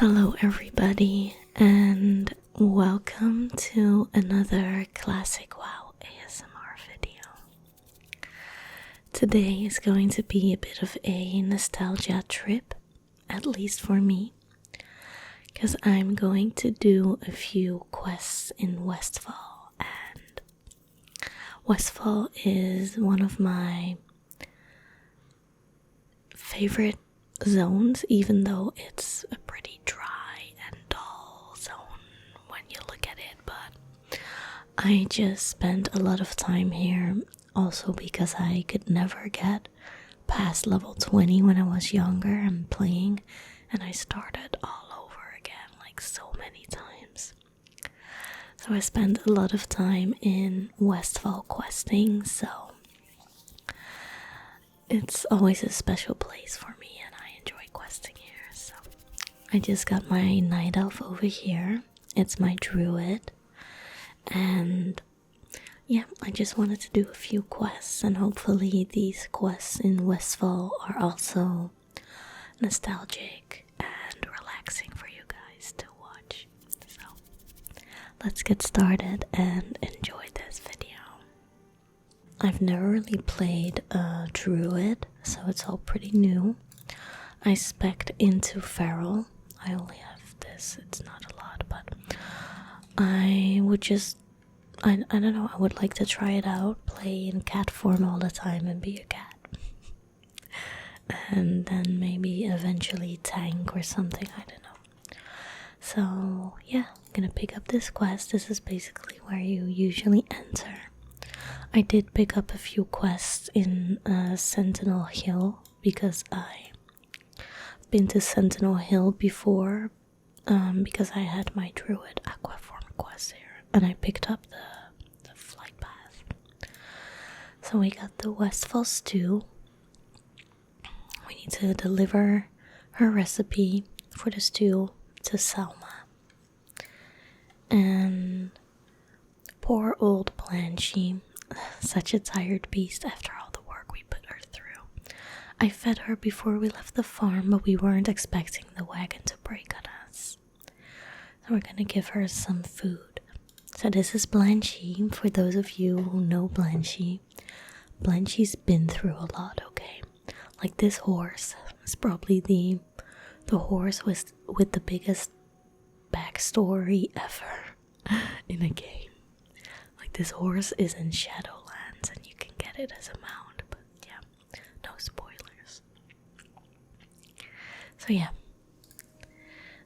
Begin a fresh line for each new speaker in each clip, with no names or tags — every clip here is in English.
Hello everybody and welcome to another Classic WoW ASMR video. Today is going to be a bit of a nostalgia trip, at least for me, because I'm going to do a few quests in Westfall, and Westfall is one of my favorite zones, even though it's a pretty dry and dull zone when you look at it, but I just spent a lot of time here also because I could never get past level 20 when I was younger and playing, and I started all over again like so many times. So I spent a lot of time in Westfall questing, so it's always a special place for me and I enjoy questing here. So I just got my night elf over here. It's my druid. And yeah, I just wanted to do a few quests, and hopefully these quests in Westfall are also nostalgic and relaxing for you guys to watch. So let's get started and enjoy this video. I've never really played a druid, so it's all pretty new. I spec'd into feral. I only have this, it's not a lot, but I would just, I don't know, I would like to try it out, play in cat form all the time and be a cat. And then maybe eventually tank or something, I don't know. So yeah, I'm gonna pick up this quest. This is basically where you usually enter. I did pick up a few quests in Sentinel Hill because I've been to Sentinel Hill before, because I had my druid aquaform quest here, and I picked up the flight path. So we got the Westfall stew. We need to deliver her recipe for the stew to Selma. And poor old Blanchie, such a tired beast after all the work we put her through. I fed her before we left the farm, but we weren't expecting the wagon to break on us. So we're gonna give her some food. So this is Blanchie, for those of you who know Blanchie. Blanchie's been through a lot, okay? Like this horse is probably the horse with the biggest backstory ever in a game. This horse is in Shadowlands and you can get it as a mount, but yeah, no spoilers. So yeah,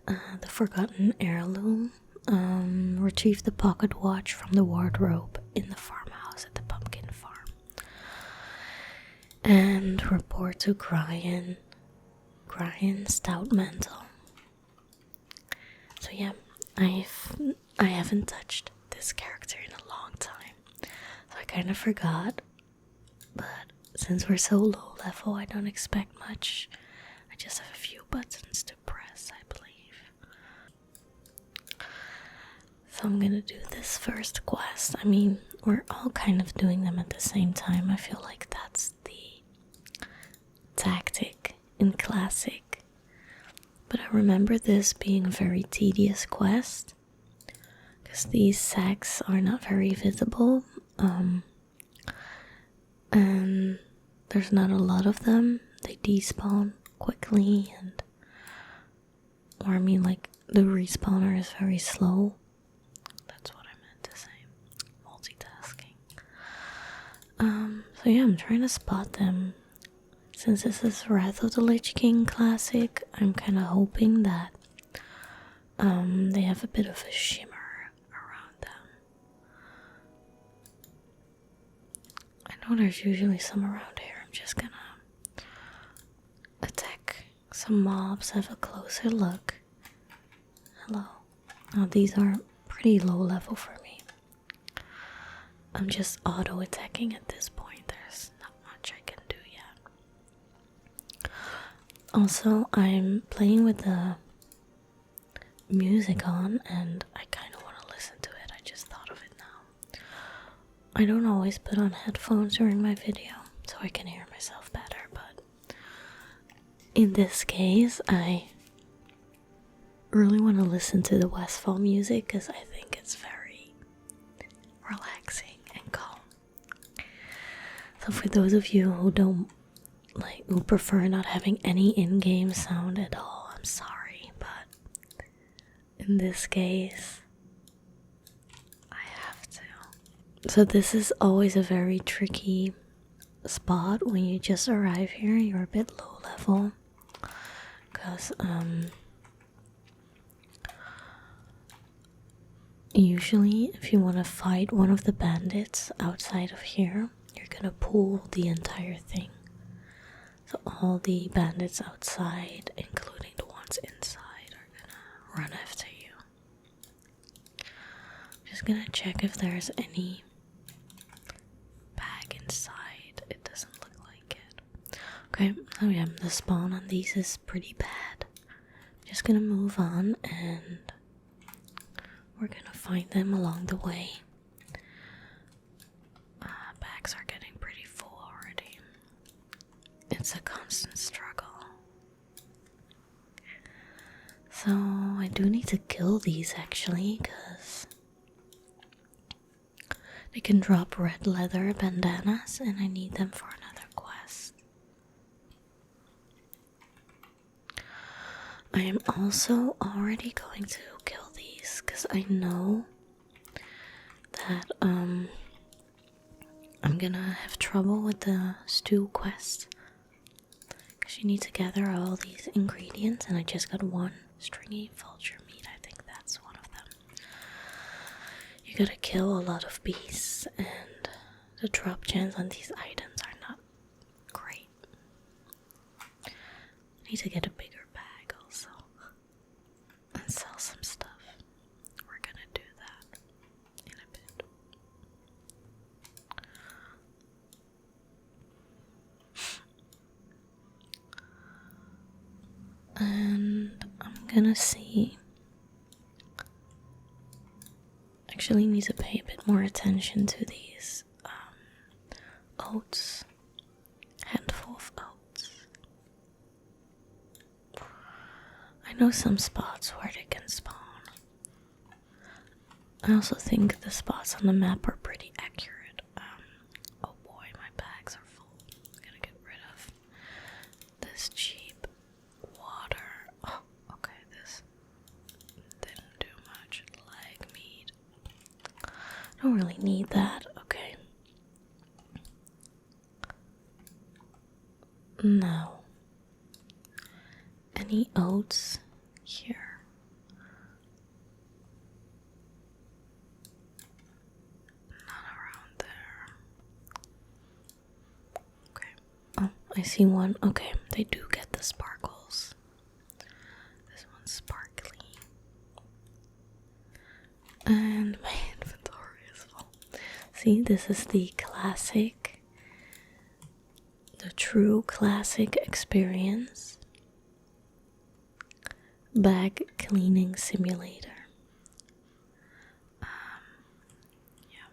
the Forgotten Heirloom. Retrieve the pocket watch from the wardrobe in the farmhouse at the pumpkin farm. And report to Gryan Stoutmantle. So yeah, I haven't touched this character in a long time, so I kind of forgot, but since we're so low level, I don't expect much. I just have a few buttons to press, I believe. So I'm gonna do this first quest. I mean, we're all kind of doing them at the same time. I feel like that's the tactic in Classic, but I remember this being a very tedious quest because these sacks are not very visible, and there's not a lot of them. They despawn quickly, or I mean, like, the respawner is very slow. That's what I meant to say. Multitasking. So yeah, I'm trying to spot them. Since this is Wrath of the Lich King Classic, I'm kind of hoping that they have a bit of a shimmer around them. I know there's usually some around here. I'm just gonna attack some mobs, have a closer look. Hello. Oh, these are pretty low level for me. I'm just auto attacking at this point. There's not much I can do yet. Also, I'm playing with the music on and I kind of want to listen to it. I just thought of it now. I don't always put on headphones during my video so I can hear myself better, but in this case I really want to listen to the Westfall music because I think it's very relaxing and calm. So for those of you who don't who prefer not having any in-game sound at all, I'm sorry, but in this case, I have to. So this is always a very tricky spot when you just arrive here. You're a bit low level because usually if you want to fight one of the bandits outside of here, you're gonna pull the entire thing. So all the bandits outside, including the ones inside, are gonna run after you. Just gonna check if there's any bag inside. It doesn't look like it. Okay, so yeah, the spawn on these is pretty bad. Just gonna move on and we're gonna find them along the way. Bags are getting pretty full already. It's a constant struggle. So I do need to kill these actually, because they can drop red leather bandanas and I need them for another quest. I am also already going to kill these because I know that I'm gonna have trouble with the stew quest. Because you need to gather all these ingredients, and I just got one stringy vulture meat. I think that's one of them. You gotta kill a lot of beasts, and the drop chance on these items are not great. I need to get a bigger bag also and sell some stuff. We're gonna do that in a bit. And I'm gonna see. Actually, need to pay a bit more attention to these oats. Handful of oats. I know some spots where they can spawn. I also think the spots on the map are pretty accurate. Oh boy, my bags are full. I'm gonna get rid of this cheap water. Oh, okay, this didn't do much. Leg meat. Don't really need that. Okay. No. Any oats here? None around there. Okay. Oh, I see one. Okay, they do get the sparkles. This one's sparkly. And my inventory is full. See, this is the classic, the true classic experience. Bag cleaning simulator. Yeah.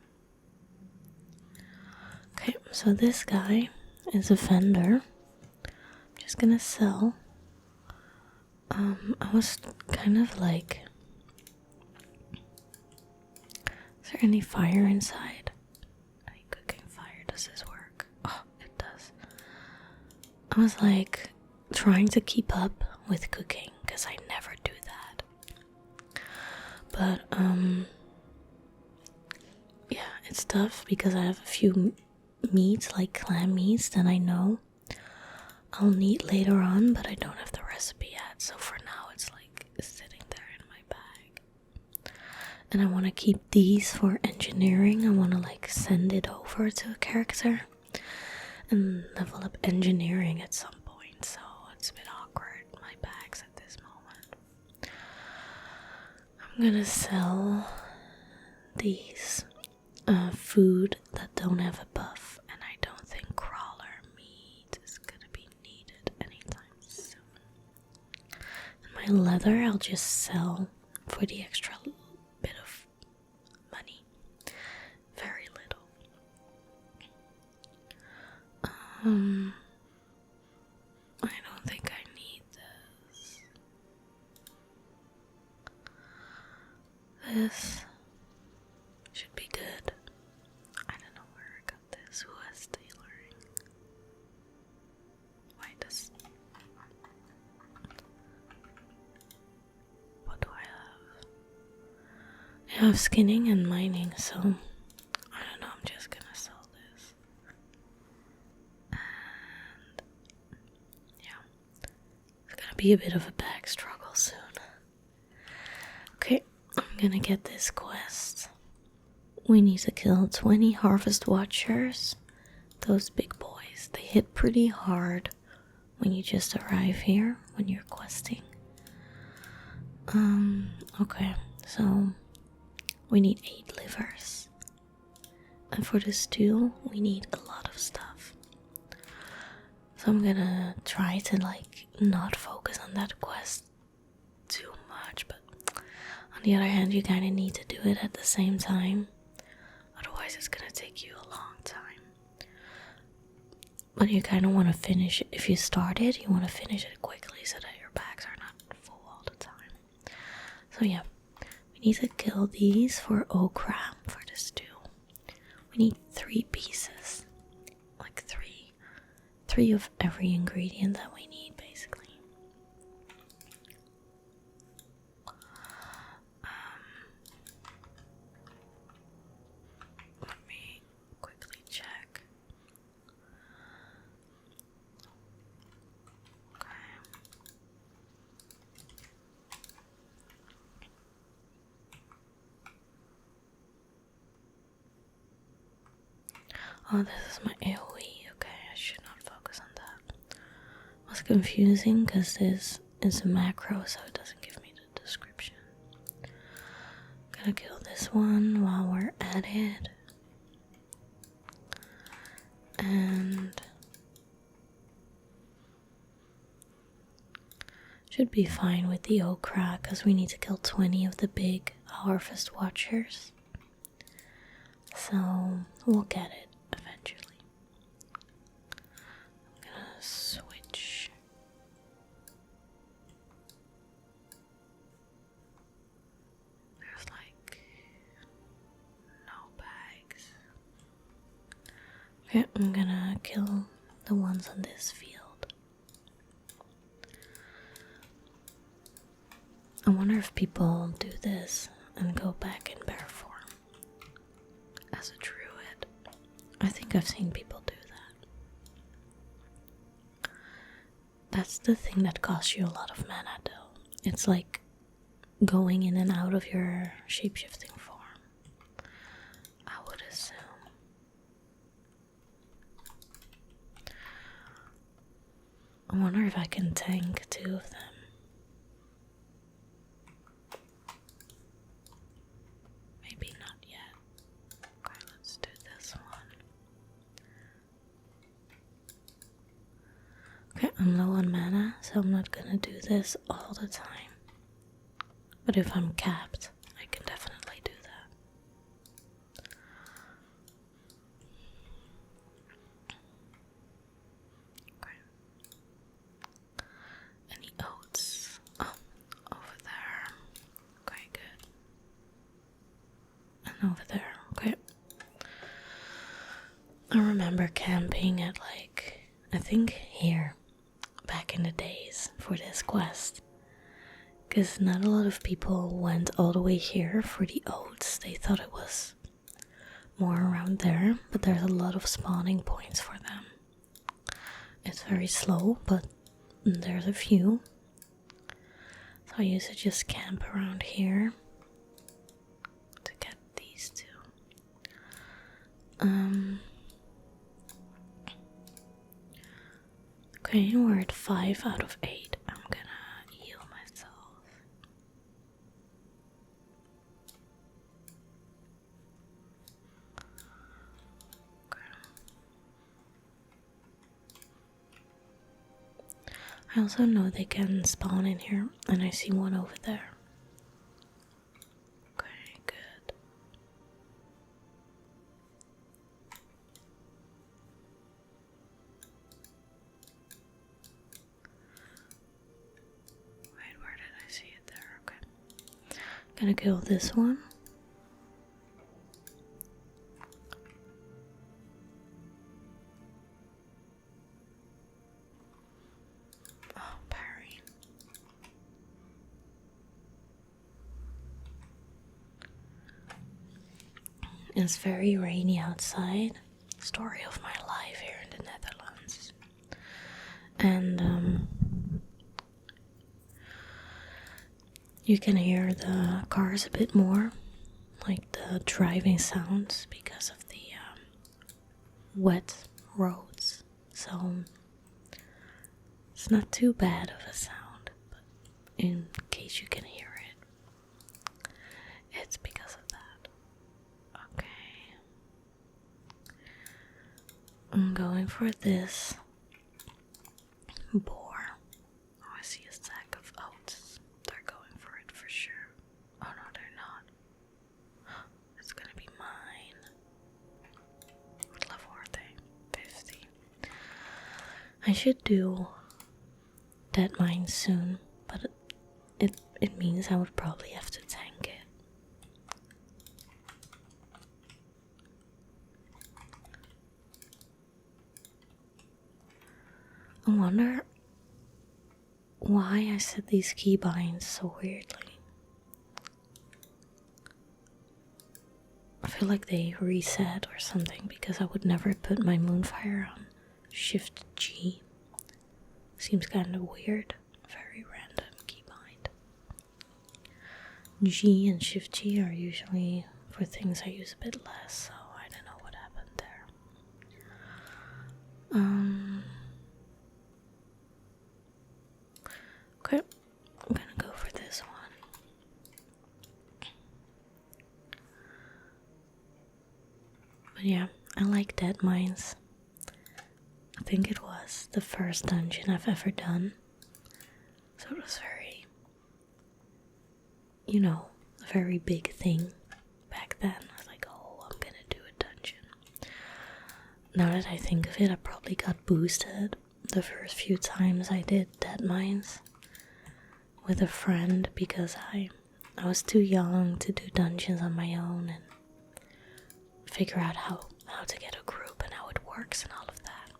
Okay, so this guy is a vendor. I'm just gonna sell. I was kind of like, is there any fire inside? Any cooking fire? Does this work? Oh, it does. I was like trying to keep up with cooking because I never do that. But yeah, it's tough because I have a few meats like clam meats that I know I'll need later on, but I don't have the recipe yet. So for now, it's like sitting there in my bag. And I want to keep these for engineering. I want to like send it over to a character and level up engineering at some point. So it's a bit awkward, my bags at this moment. I'm gonna sell these food that don't have a buff, and I don't think crawler meat is gonna be needed anytime soon. And my leather I'll just sell for the extra bit of money. Very little. I don't think I need this. this should be good. I don't know where I got this. Who has tailoring? Wait, this. What do I have? I have skinning and mining, so I don't know. I'm just gonna sell this. And yeah, it's gonna be a bit of a bag struggle soon. Okay, I'm gonna get this quest. We need to kill 20 harvest watchers. Those big boys, they hit pretty hard when you just arrive here, when you're questing. Okay, so we need 8 livers. And for the stew, we need a lot of stuff. So I'm gonna try to not focus on that quest too much, but on the other hand, you kind of need to do it at the same time. Otherwise, it's gonna take you a long time. But you kind of want to finish it. If you start it, you want to finish it quickly so that your bags are not full all the time. So yeah, we need to kill these for okra for the stew. We need 3 pieces. Like 3. 3 of every ingredient that we need, basically. Let me quickly check. Okay. Oh, this is my AoE. Okay, I should not focus on that. It was confusing because this is a macro, so it doesn't give me the description. Gonna kill this one while we're at it. And should be fine with the okra because we need to kill 20 of the big harvest watchers. So we'll get it eventually. I'm gonna switch. There's no bags. Okay, I'm gonna kill the ones on this field. I wonder if people do this and go back in bear form as a druid. I think I've seen people do that. That's the thing that costs you a lot of mana though. It's like going in and out of your shapeshifting form, I would assume. I wonder if I can tank 2 of them. Maybe not yet. Okay, let's do this one. Okay, I'm low on mana, so I'm not gonna do this all the time. But if I'm capped, I can definitely do that. Okay. Any oats? Oh, over there. Okay, good. And over there, okay. I remember camping at I think here, back in the days for this quest. Because not a lot of people went all the way here for the oats. They thought it was more around there, but there's a lot of spawning points for them. It's very slow, but there's a few. So I used to just camp around here to get these 2. Okay, we're at 5 out of 8. I'm gonna heal myself. Okay. I also know they can spawn in here, and I see one over there. Okay, good. Wait, where did I see it there? Okay. Gonna kill this one. Oh, parry. It's very rainy outside. Story of my life here in the Netherlands. And you can hear the cars a bit more, like the driving sounds, because of the wet roads. So it's not too bad of a sound, but in case you can hear it, it's because of that. Okay. I'm going for this boar. Oh, I see a sack of oats. They're going for it for sure. Oh no, they're not. It's gonna be mine. What level are they? 50. I should do dead mine soon, but it means I would probably have to tank it. I wonder why I set these keybinds so weirdly. I feel like they reset or something because I would never put my Moonfire on Shift G. Seems kind of weird. Very random keybind. G and Shift G are usually for things I use a bit less, so I don't know what happened there. Okay, I'm gonna go for this one. But yeah, I like dead mines. I think it was the first dungeon I've ever done. So it was very, you know, a very big thing back then. I was like, oh, I'm gonna do a dungeon. Now that I think of it, I probably got boosted the first few times I did dead mines with a friend because I was too young to do dungeons on my own and figure out how to get a group and how it works and all of that.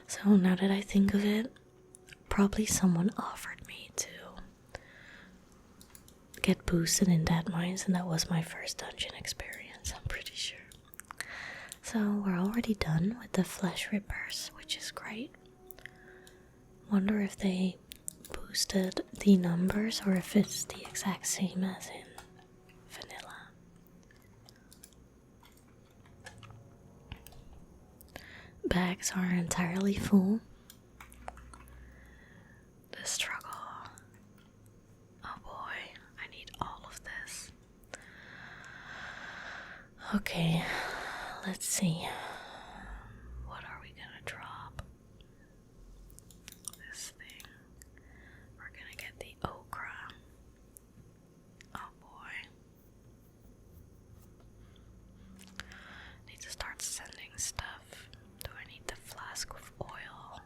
So now that I think of it, probably someone offered me to get boosted in dead mines, and that was my first dungeon experience, I'm pretty sure. So we're already done with the flesh rippers, which is great. Wonder if they boosted the numbers or if it's the exact same as in vanilla. Bags are entirely full. The struggle. Oh boy, I need all of this. Okay, let's see. What are we gonna drop? This thing. We're gonna get the okra. Oh boy. Need to start sending stuff. Do I need the flask of oil?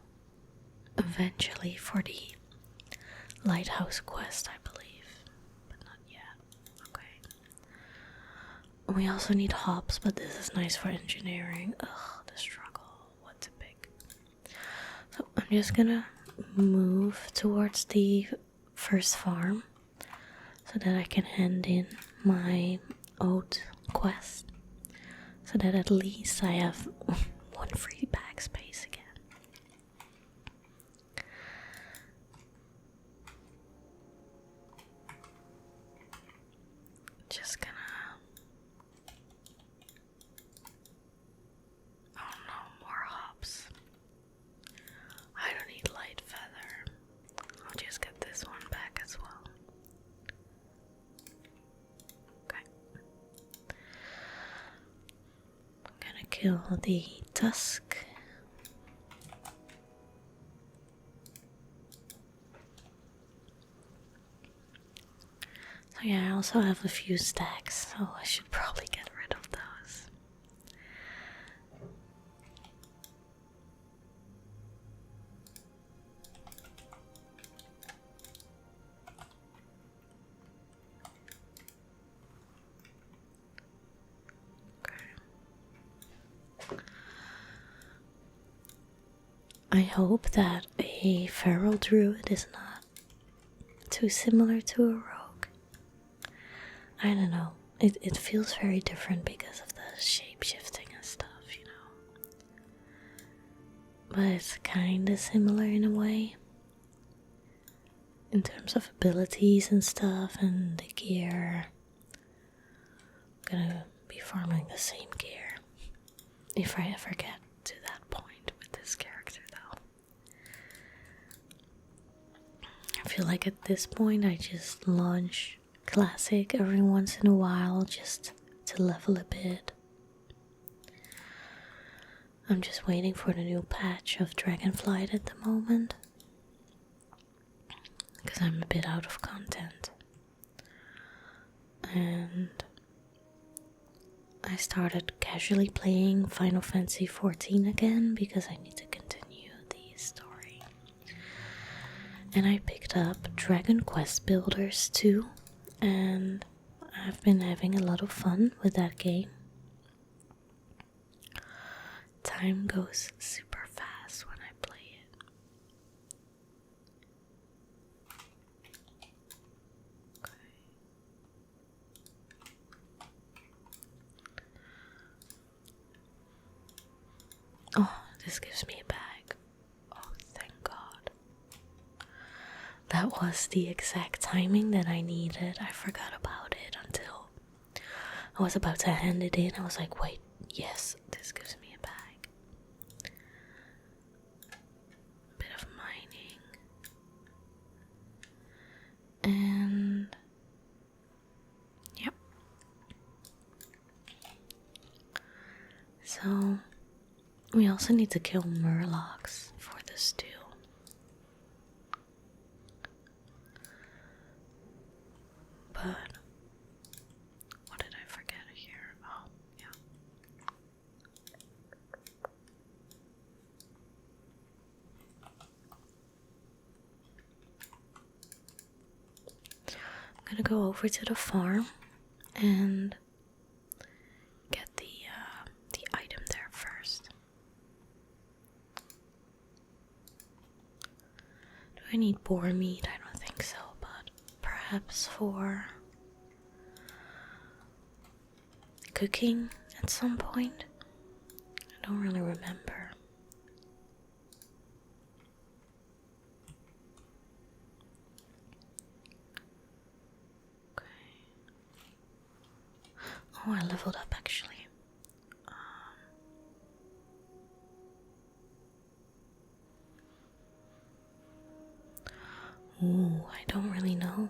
Eventually for the lighthouse quest, I believe. But not yet. Okay. We also need hops, but this is nice for engineering. Ugh, the struggle. What to pick? So I'm just gonna move towards the first farm so that I can hand in my oat quest. So that at least I have one free bag space again. Just gonna... Oh no, more hops. I don't need light feather. I'll just get this one back as well. Okay. I'm gonna kill the tusk. So yeah, I also have a few stacks, so I should probably get rid of those. I hope that a feral druid is not too similar to a rogue. I don't know. It feels very different because of the shape shifting and stuff, you know. But it's kinda similar in a way. In terms of abilities and stuff and the gear. I'm gonna be farming the same gear. If I ever get to that point with this character though. I feel like at this point I just launch Classic every once in a while just to level a bit. I'm just waiting for the new patch of Dragonflight at the moment. Because I'm a bit out of content. And I started casually playing Final Fantasy XIV again because I need to continue the story. And I picked up Dragon Quest Builders too, and I've been having a lot of fun with that game. Time goes super fast when I play it. Okay. Oh, this gives me a bag. Oh, thank God. That was the exact timing that I needed. I forgot about it until I was about to hand it in. I was like, wait, yes, this gives me a bag. A bit of mining. And yep. So we also need to kill murlocs for this too. But what did I forget here? Oh, yeah. I'm gonna go over to the farm and get the item there first. Do I need boar meat? I don't think so, but perhaps for cooking at some point? I don't really remember. Okay. Oh, I leveled up actually. Ooh, I don't really know.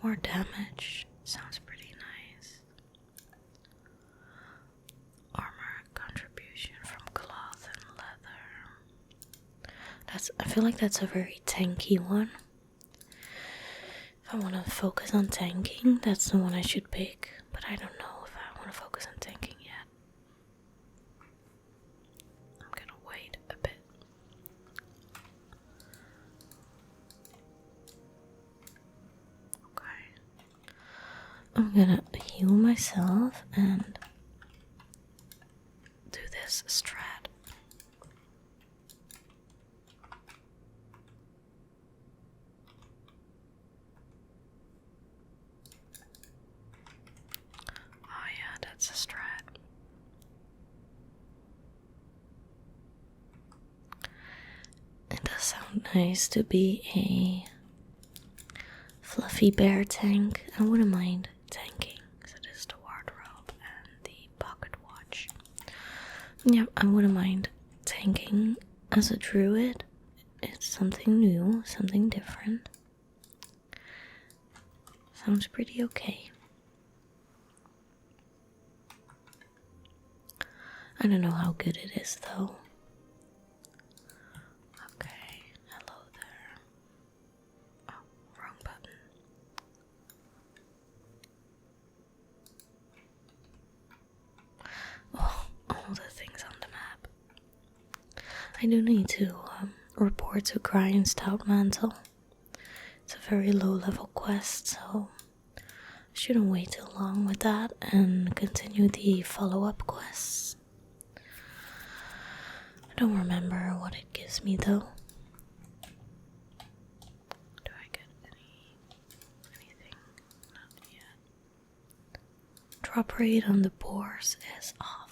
More damage. Sounds pretty nice. Armor contribution from cloth and leather. I feel like that's a very tanky one. If I want to focus on tanking, that's the one I should pick. But I don't know if I want to focus on tanking yet. I'm gonna wait a bit. Okay. I'm gonna heal myself and do this strat. Oh yeah, that's a strat. It does sound nice to be a fluffy bear tank. I wouldn't mind tanking, because it is the wardrobe and the pocket watch. Yeah, I wouldn't mind tanking as a druid. It's something new, something different. Sounds pretty okay. I don't know how good it is though. Okay, hello there. Oh, wrong button. Oh, all the things on the map. I do need to report to Grian Stoutmantle. It's a very low level quest, so I shouldn't wait too long with that and continue the follow-up quests. don't remember what it gives me though. Do I get anything? Not yet. Drop rate on the boars is awful.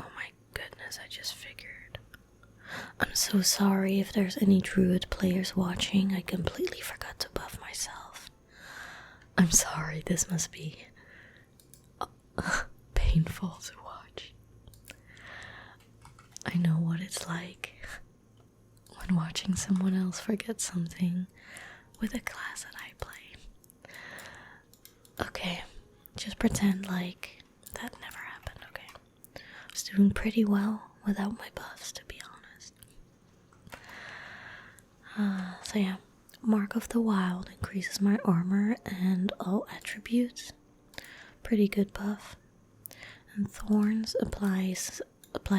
Oh my goodness, I just figured. I'm so sorry if there's any druid players watching. I completely forgot to buff myself. I'm sorry, this must be painful to watch. I know what it's like when watching someone else forget something with a class that I play. Okay, just pretend like that never happened, okay? I was doing pretty well without my buffs, to be honest. So yeah, Mark of the Wild increases my armor and all attributes. Pretty good buff. And Thorns applies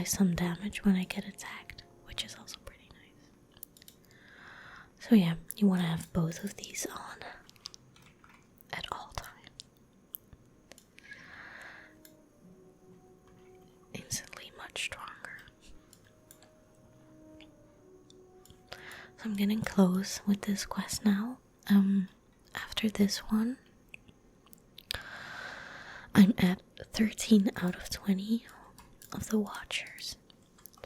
some damage when I get attacked, which is also pretty nice. So yeah, you want to have both of these on at all times. Instantly much stronger. So I'm getting close with this quest now. After this one, I'm at 13 out of 20 of the Watchers.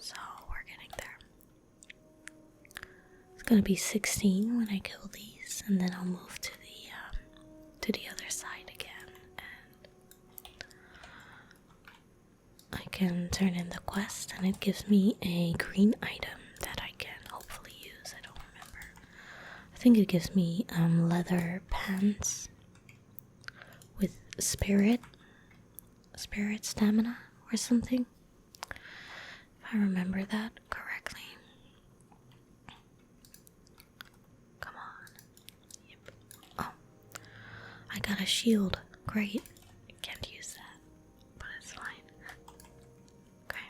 So we're getting there. It's gonna be 16 when I kill these, and then I'll move to the other side again, and I can turn in the quest, and it gives me a green item that I can hopefully use. I don't remember. I think it gives me leather pants with spirit stamina or something, if I remember that correctly. Come on. Yep. Oh, I got a shield. Great. I can't use that, but it's fine. Okay.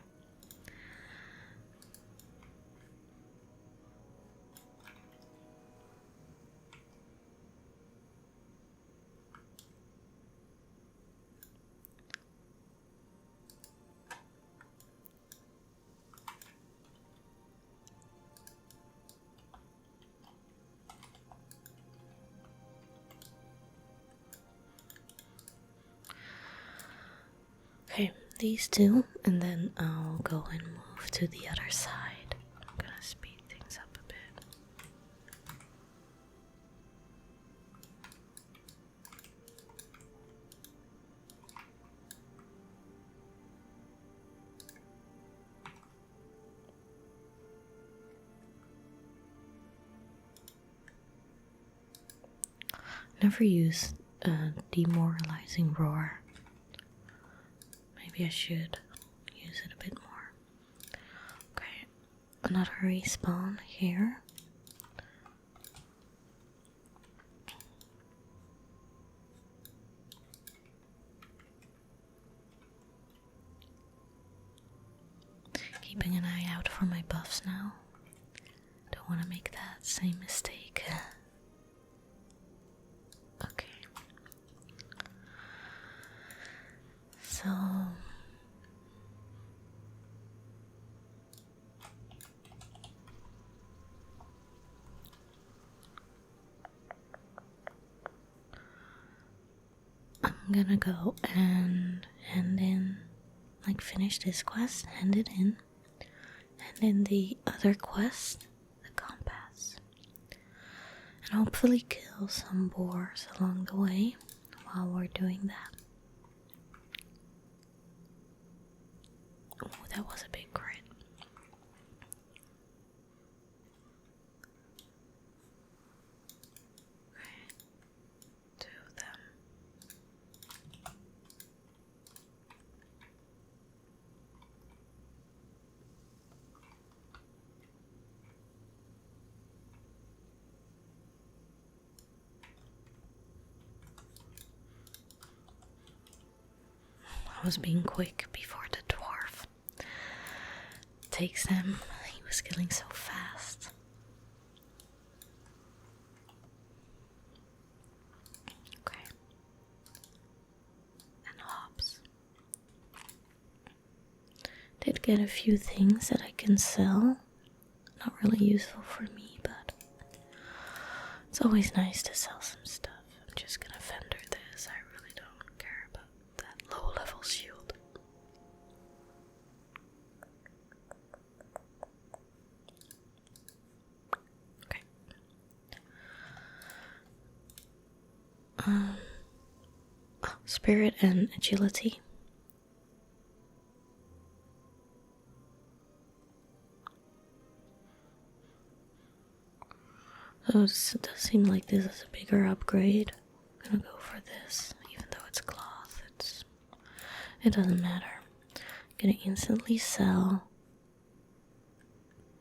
Okay, these two, and then I'll go and move to the other side. I'm gonna speed things up a bit. Never use demoralizing roar. Maybe I should use it a bit more. Okay, another respawn here. Keeping an eye out for my buffs now. Don't want to make that same mistake. Okay. So I'm gonna go and hand in, like, finish this quest, hand it in, and in the other quest, the compass, and hopefully kill some boars along the way while we're doing that. Oh, that was a big crit. Okay, 2 of them. I was being quick before the dwarf takes him. He was killing so fast. Okay. And hops. Did get a few things that I can sell. Not really useful for me, but it's always nice to sell some stuff. I'm just gonna vendor this. I really don't care about that low level shield. Okay. Spirit and agility. So it does seem like this is a bigger upgrade. I'm gonna go for this, even though it's cloth. It doesn't matter. I'm gonna instantly sell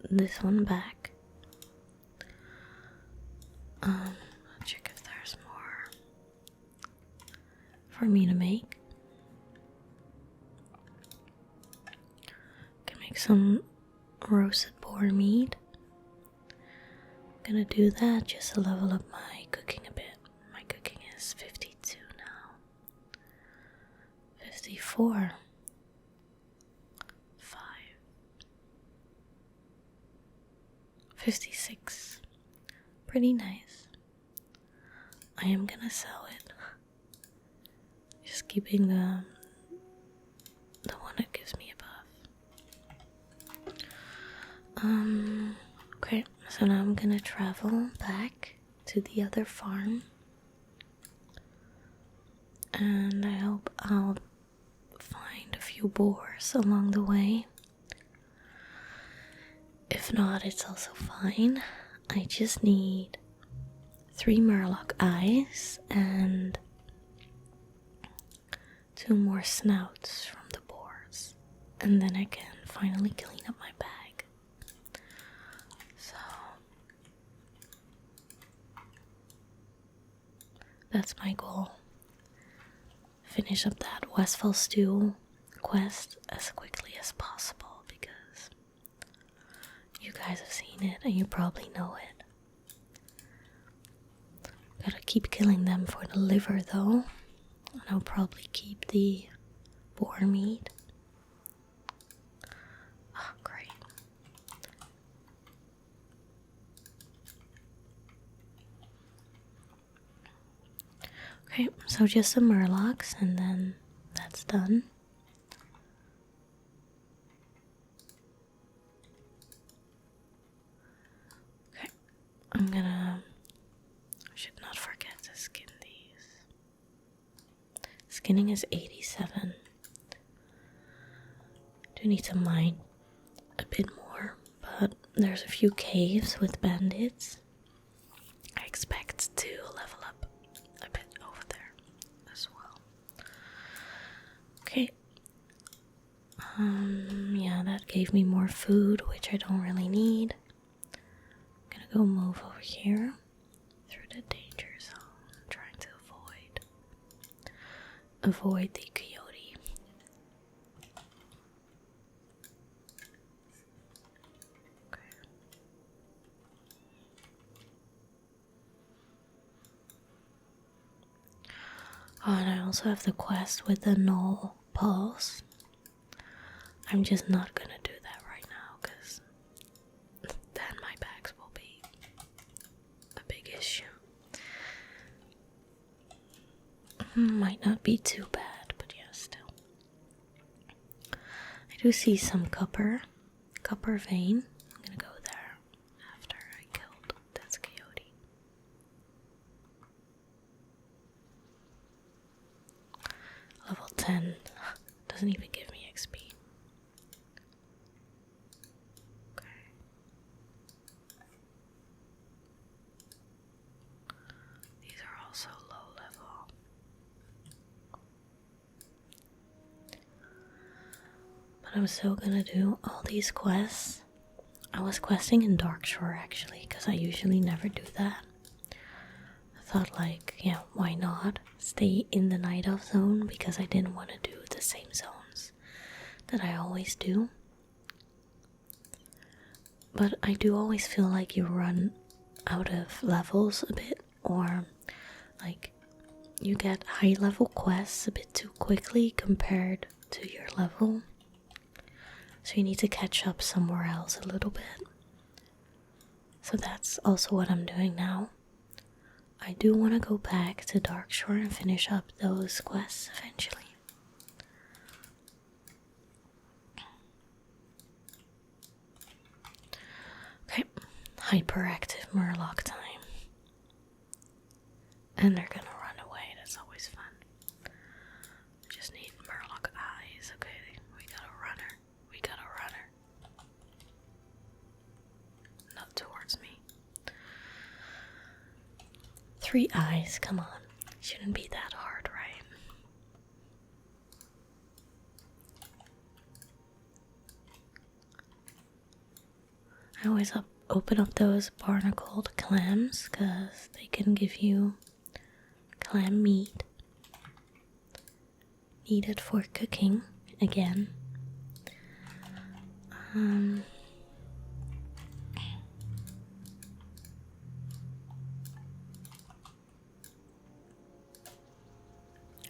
this one back. Check if there's more for me to make. Can make some roasted boar meat. Gonna do that just to level up my cooking a bit. My cooking is 52 now. 54. 5. 56. Pretty nice. I am gonna sell it. Just keeping the one that gives me above. Okay, so now I'm gonna travel back to the other farm. And I hope I'll find a few boars along the way. If not, it's also fine. I just need 3 murloc eyes and 2 more snouts from the boars. And then I can finally clean up my bag. So that's my goal. Finish up that Westfall stew quest as quickly as possible because you guys have seen it and you probably know it. Gotta keep killing them for the liver though, and I'll probably keep the boar meat. Oh, great. Okay, so just some murlocs and then that's done. Okay, I should not forget to skin these. Skinning is 87. Do need to mine a bit more, but there's a few caves with bandits. I expect to level up a bit over there as well. Okay. Yeah, that gave me more food, which I don't really need. I'm gonna go move over here through the danger zone, trying to avoid the coyote. Okay. Oh, and I also have the quest with the null pulse. I'm just not gonna do that right now because then my bags will be a big issue. Might not be too bad, but yeah, still. I do see some copper vein. I'm gonna go there after I killed this coyote. Level 10 doesn't even give me XP. Okay. These are also low level. But I'm still gonna do all these quests. I was questing in Darkshore actually, because I usually never do that. I thought like, yeah, why not stay in the night elf zone, because I didn't want to do the same zones that I always do. But I do always feel like you run out of levels a bit, or like you get high level quests a bit too quickly compared to your level. So you need to catch up somewhere else a little bit. So that's also what I'm doing now. I do want to go back to Darkshore and finish up those quests eventually. Okay, hyperactive Murloc time. And they're gonna run away, that's always fun. Just need Murloc eyes, okay? We got a runner. We got a runner. Not towards me. 3 eyes, come on. Shouldn't be that hard, right? I always open up those barnacled clams because they can give you clam meat needed for cooking again.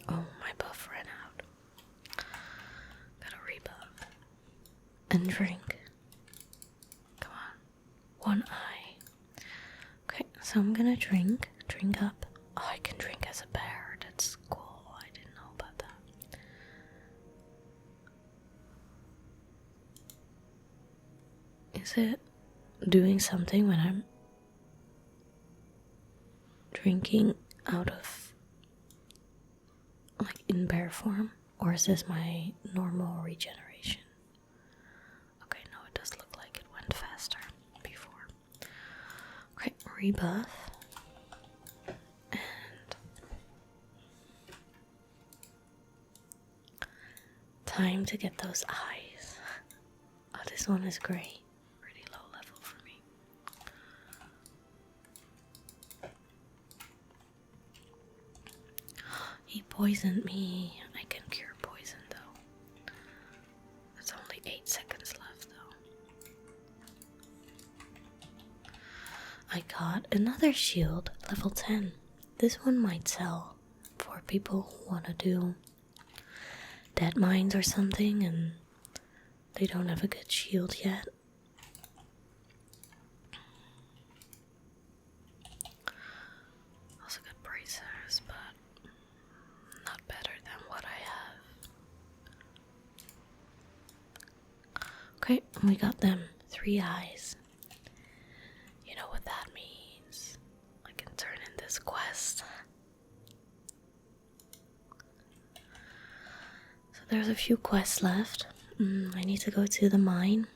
Oh, my buff ran out. Gotta rebuff. And drink. Come on. 1 eye. Okay, so I'm gonna drink. Drink up. Oh, I can drink as a bear. That's cool. I didn't know about that. Is it doing something when I'm drinking out of, like, in bear form? Or is this my normal regeneration? Okay, no, it does look like it went faster before. Okay, rebuff. And time to get those eyes. Oh, this one is great. Pretty low level for me. He poisoned me. I can cure poison though. It's only 8 seconds left though. I got another shield, level 10. This one might sell for people who want to do dead mines or something and they don't have a good shield yet. Also got bracers, but not better than what I have. Okay, we got them. 3 eyes. You know what that means. I can turn in this quest. So there's a few quests left. I need to go to the mine,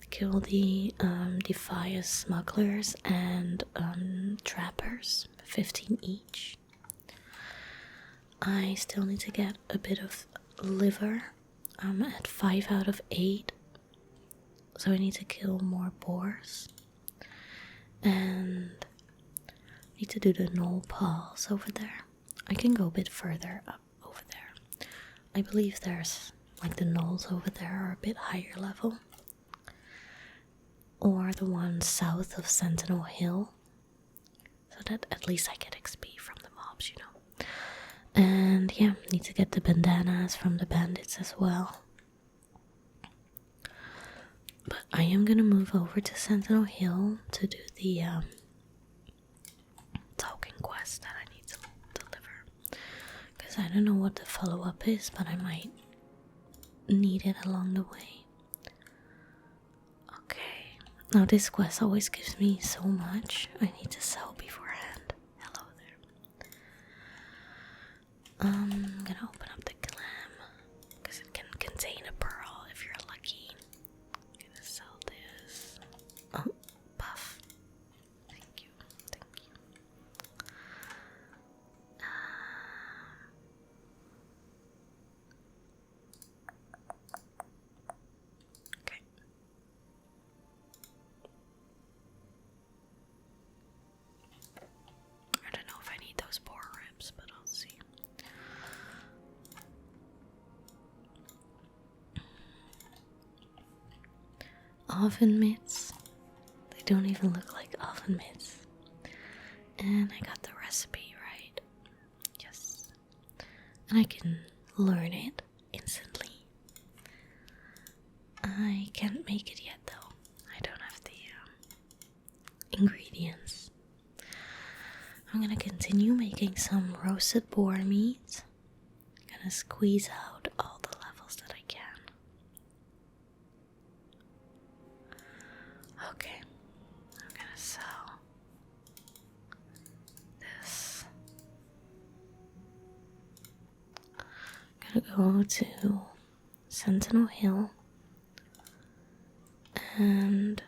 kill the Defias smugglers and trappers, 15 each. I still need to get a bit of liver. I'm at 5 out of 8, so I need to kill more boars. And I need to do the knoll paws over there. I can go a bit further up over there. I believe there's, like, the knolls over there are a bit higher level. Or the ones south of Sentinel Hill. So that at least I get XP from the mobs, you know. And yeah, need to get the bandanas from the bandits as well. But I am gonna move over to Sentinel Hill to do the talking quest that I need to deliver. Because I don't know what the follow-up is, but I might need it along the way. Okay, now this quest always gives me so much. I need to sell beforehand. Hello there. I'm gonna open up the clam because it can contain a pearl if you're lucky. I'm gonna sell this. Oh, buff. Thank you, thank you. Okay. I don't know if I need those boar ribs, but I'll see. oven mitts. They don't even look like oven mitts. And I got the recipe right. Yes. And I can learn it instantly. I can't make it yet though. I don't have the ingredients. I'm gonna continue making some roasted boar meat. I'm gonna squeeze out all the levels that I can. Okay, I'm gonna sell this. I'm gonna go to Sentinel Hill and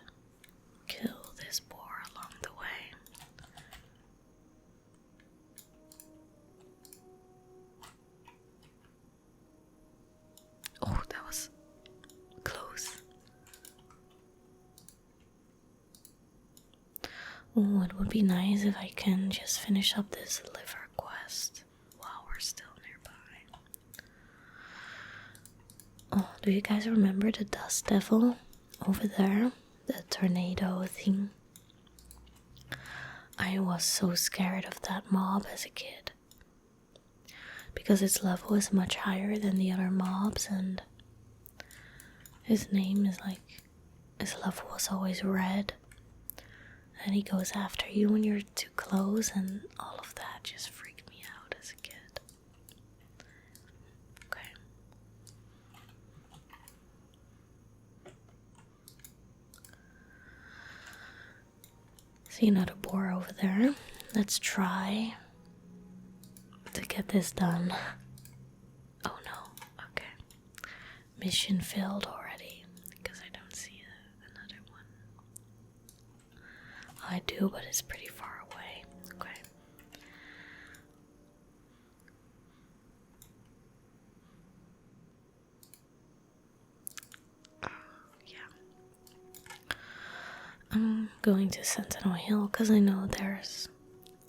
kill this boar along the way. Oh, that was close. Oh, it would be nice if I can just finish up this liver quest while we're still nearby. Oh, do you guys remember the dust devil over there? The tornado thing? I was so scared of that mob as a kid. Because its level is much higher than the other mobs, and his name is like, his level was always red. And he goes after you when you're too close, and all of that just freaked me out as a kid. Okay. See another boar over there. Let's try to get this done. Oh no, okay. Mission failed already because I don't see another one. I do, but it's pretty far away. Okay. Yeah. I'm going to Sentinel Hill because I know there's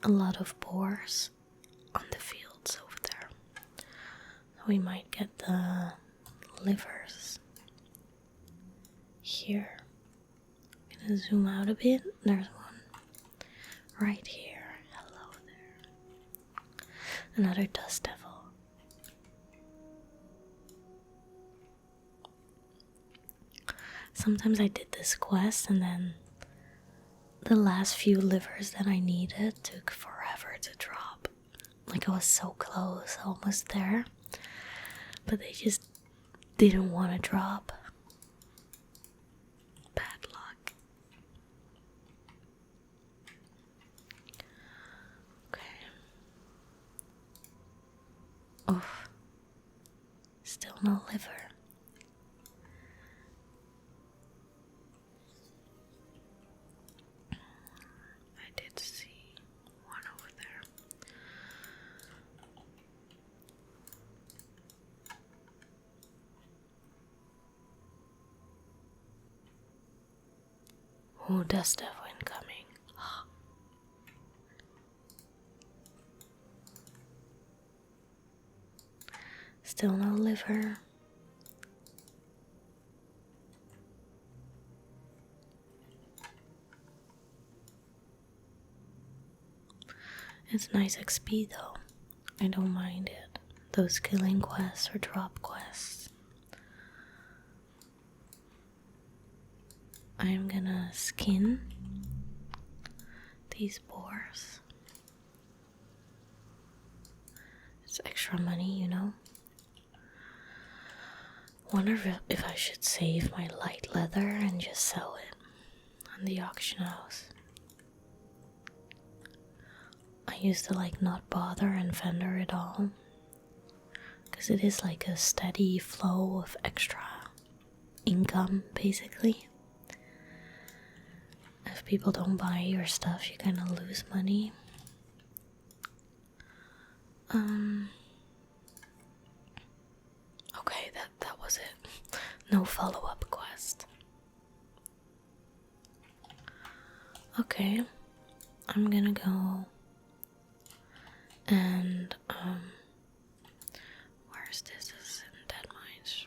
a lot of boars on the fields over there. We might get the livers here. I'm gonna zoom out a bit. There's one right here. Hello there. Another dust devil. Sometimes I did this quest and then the last few livers that I needed took forever to drop. Like I was so close, almost there. But they just didn't want to drop. Bad luck. Okay. Oof. Still no liver. I did see one over there. Oh, dust devil incoming. Still no liver. It's nice XP though. I don't mind it. Those killing quests or drop quests. I am gonna skin these boars. It's extra money, you know. Wonder if I should save my light leather and just sell it on the auction house. I used to like not bother and vendor it all, because it is like a steady flow of extra income basically. If people don't buy your stuff, you kind of lose money. Okay, that was it. No follow-up quest. Okay, I'm gonna go and where's this? This is in Dead Mines,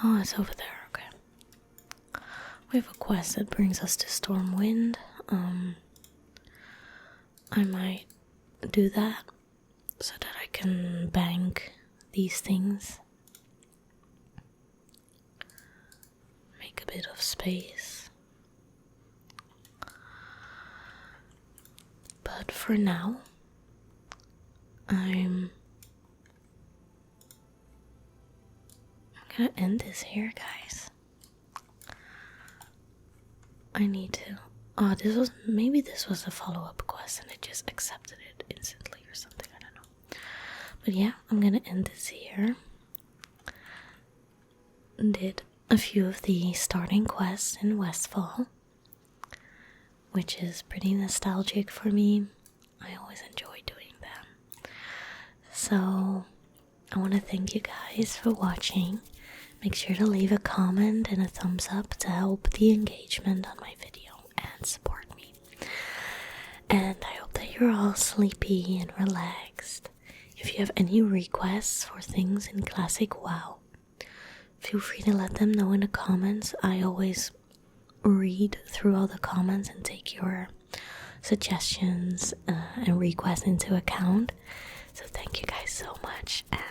Oh, it's over there. Okay. We have a quest that brings us to Stormwind. I might do that so that I can bank these things. Make a bit of space. But for now, I'm gonna end this here, guys. I need to. Oh, maybe this was a follow-up quest and it just accepted it instantly or something. I don't know. But yeah, I'm gonna end this here. Did a few of the starting quests in Westfall, which is pretty nostalgic for me. I always enjoy doing them. So I want to thank you guys for watching. Make sure to leave a comment and a thumbs up to help the engagement on my video and support me. And I hope that you're all sleepy and relaxed. If you have any requests for things in Classic WoW, feel free to let them know in the comments. I always read through all the comments and take your suggestions and requests into account. So thank you guys so much, and